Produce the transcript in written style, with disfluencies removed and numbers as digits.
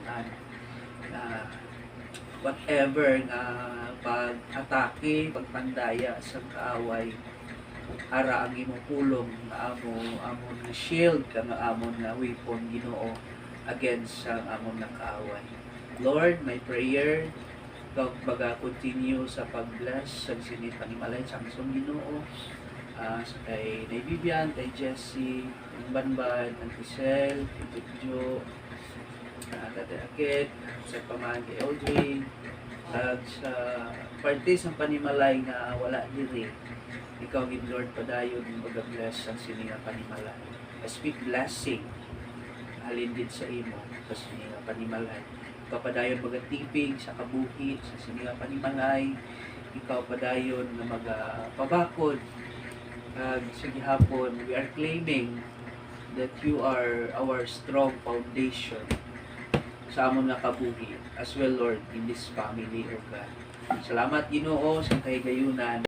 kahimutan. Na whatever nga pag-atake, pagpandaya sa kaaway, ara ang imong pulong nga amon nga shield kang amon nga weapon Ginoo against sa amon nga kaaway. Lord, my prayer kag baga continue sa pag-bless sa sinit panimalay sa among Ginoo, sa kay Vivian, kay Jessie, ang Banban, ang Giselle, kay Jo, Tate Akit, sa pamahan kay Audrey, at sa parte sa panimalay nga wala diri. Ikaw gid Lord padayon mag-bless ang sini nga panimalay. I speak blessing halin din sa imo sa sini nga panimalay. Ikaw padayon magatipig sa kabuhi sa sini nga panimalay. Ikaw padayon nga magpabakod kag sa gihapon we are claiming that you are our strong foundation sa amon nga kabuhi as well Lord in this family, O God. Salamat Ginoo sa kahigayunan.